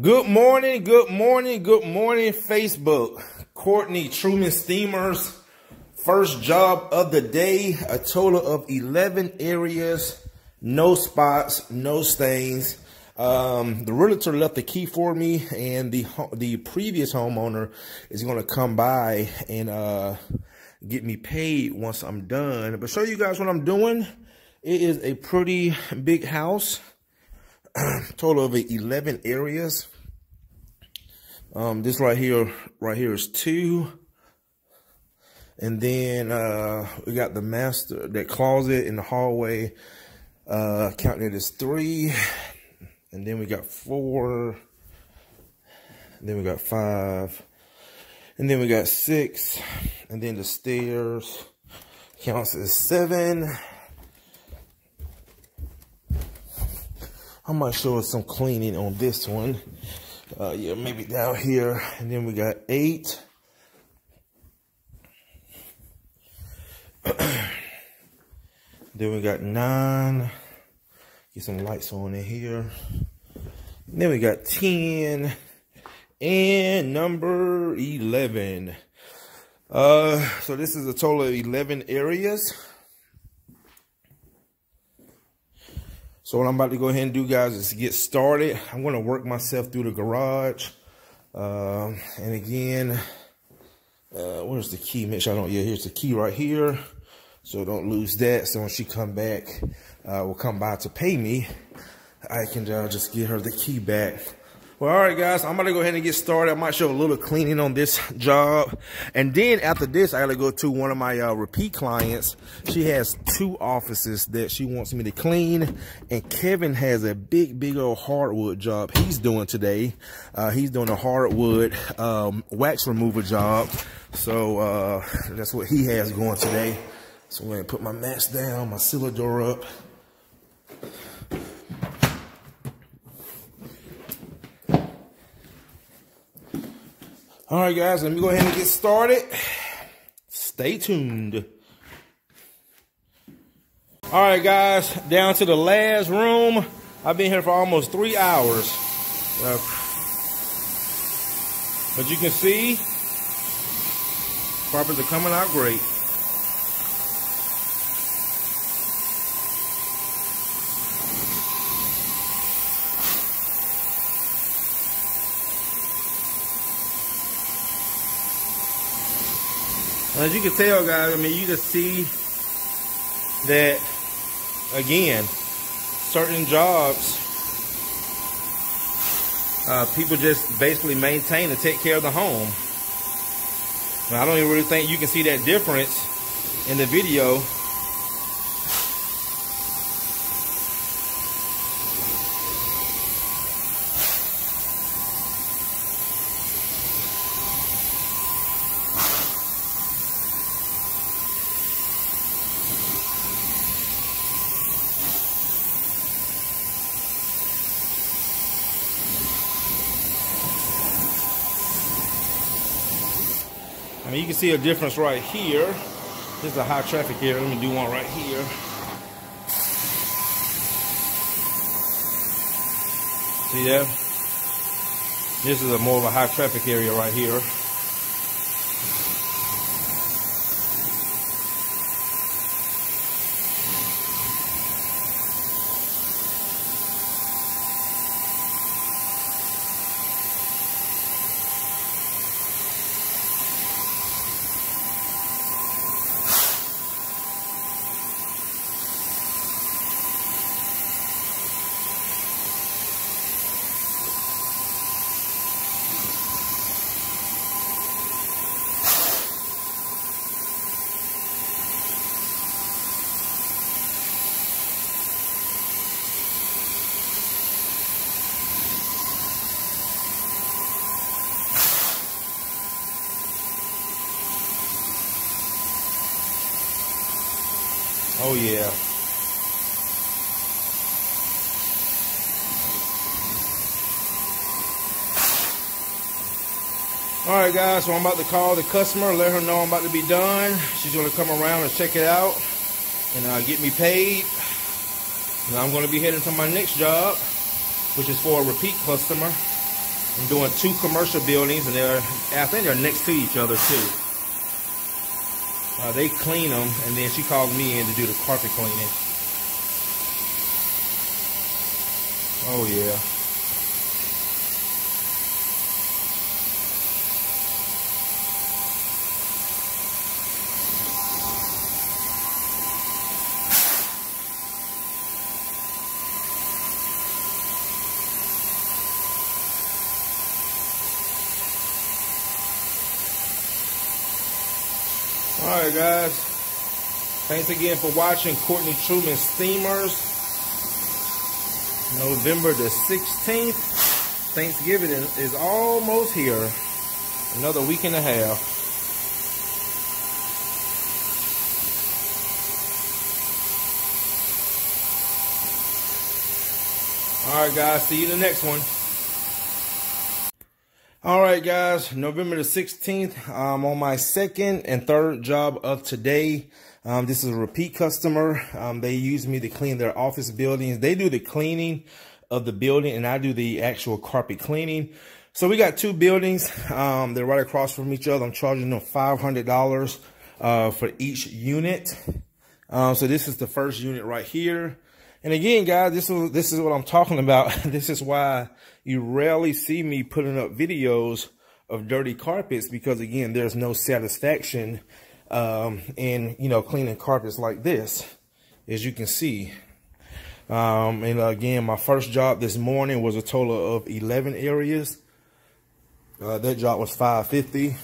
Good morning, good morning, good morning, Facebook. Courtney Truman Steamers, first job of the day, a total of 11 areas, no spots, no stains. The realtor left the key for me, and the previous homeowner is going to come by and get me paid once I'm done. But show you guys what I'm doing. It is a pretty big house. Total of 11 areas. This right here is 2. And then we got the master, that closet in the hallway. Counting it as 3. And then we got 4. And then we got 5. And then we got 6. And then the stairs counts as 7. I might show us some cleaning on this one. Yeah, maybe down here. And then we got 8. Then we got 9. Get some lights on in here. And then we got 10. And number 11. So this is a total of 11 areas. So what I'm about to go ahead and do, guys, is get started. I'm going to work myself through the garage. And again, where's the key? Make sure I don't, yeah, here's the key right here. So don't lose that. So when she come back, will come by to pay me, I can just get her the key back. Well, all right, guys, I'm going to go ahead and get started. I might show a little cleaning on this job. And then after this, I got to go to one of my repeat clients. She has 2 offices that she wants me to clean. And Kevin has a big old hardwood job he's doing today. He's doing a hardwood wax removal job. So that's what he has going today. So I'm going to put my mats down, my sealer door up. All right, guys, let me go ahead and get started. Stay tuned. All right, guys, down to the last room. I've been here for almost 3 hours. But you can see, carpets are coming out great. As you can tell, guys, I mean, you can see that, again, certain jobs, people just basically maintain and take care of the home. Now, I don't even really think you can see that difference in the video. I mean, you can see a difference right here. This is a high traffic area. Let me do one right here. See that? This is more of a high traffic area right here. Oh yeah. All right, guys, so I'm about to call the customer, let her know I'm about to be done. She's going to come around and check it out and get me paid. And I'm going to be heading to my next job, which is for a repeat customer. I'm doing 2 commercial buildings, and I think they're next to each other too. They clean them, and then she called me in to do the carpet cleaning. Oh yeah. Alright guys, thanks again for watching Courtney Truman Steamers. November the 16th. Thanksgiving is almost here. Another week and a half. Alright guys, see you in the next one. Alright guys, November the 16th, I'm on my second and third job of today. This is a repeat customer. They use me to clean their office buildings. They do the cleaning of the building, and I do the actual carpet cleaning. So we got 2 buildings. They're right across from each other. I'm charging them $500 for each unit. So this is the first unit right here. And again, guys, this is what I'm talking about. This is why you rarely see me putting up videos of dirty carpets, because again, there's no satisfaction in, you know, cleaning carpets like this, as you can see. And again, my first job this morning was a total of 11 areas. That job was $550.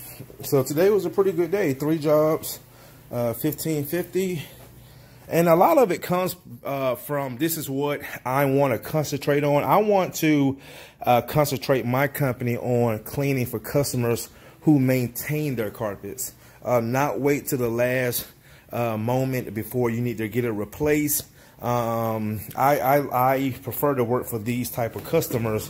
So today was a pretty good day. 3 jobs, $1550. And a lot of it comes from, this is what I want to concentrate on. I want to concentrate my company on cleaning for customers who maintain their carpets. Not wait to the last moment before you need to get it replaced. I prefer to work for these type of customers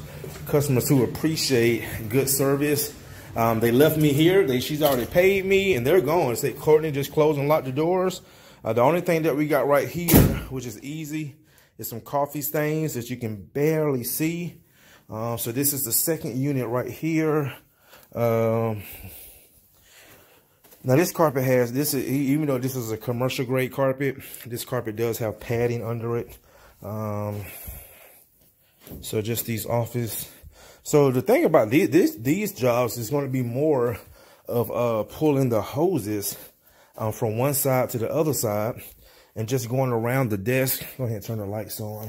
who appreciate good service. They left me here. She's already paid me, and they're gone. Say, Courtney, just close and lock the doors. The only thing that we got right here, which is easy, is some coffee stains that you can barely see. So this is the second unit right here. Now this carpet has, even though this is a commercial grade carpet, this carpet does have padding under it. So just these office. So the thing about these jobs is going to be more of pulling the hoses from one side to the other side, and just going around the desk. Go ahead and turn the lights on.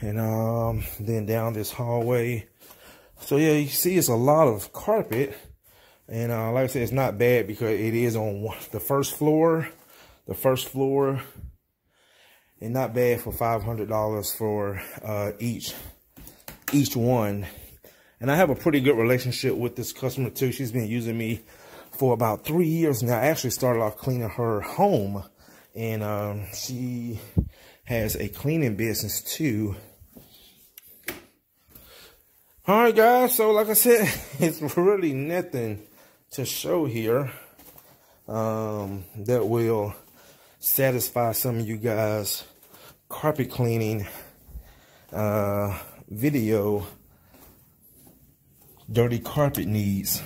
And then down this hallway. So yeah, you see it's a lot of carpet. And like I said, it's not bad because it is on the first floor. And not bad for $500 for each one. And I have a pretty good relationship with this customer too. She's been using me for about 3 years now. I actually started off cleaning her home, and she has a cleaning business too. All right, guys. So like I said, it's really nothing to show here that will satisfy some of you guys carpet cleaning video dirty carpet needs.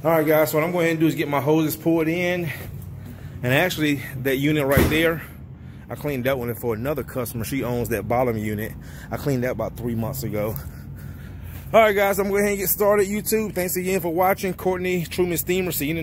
All right, guys, so what I'm going to do is get my hoses poured in. And actually, that unit right there, I cleaned that one for another customer. She owns that bottom unit. I cleaned that about 3 months ago. All right, guys, I'm going to go ahead and get started. YouTube, thanks again for watching. Courtney Truman Steamer. See you in the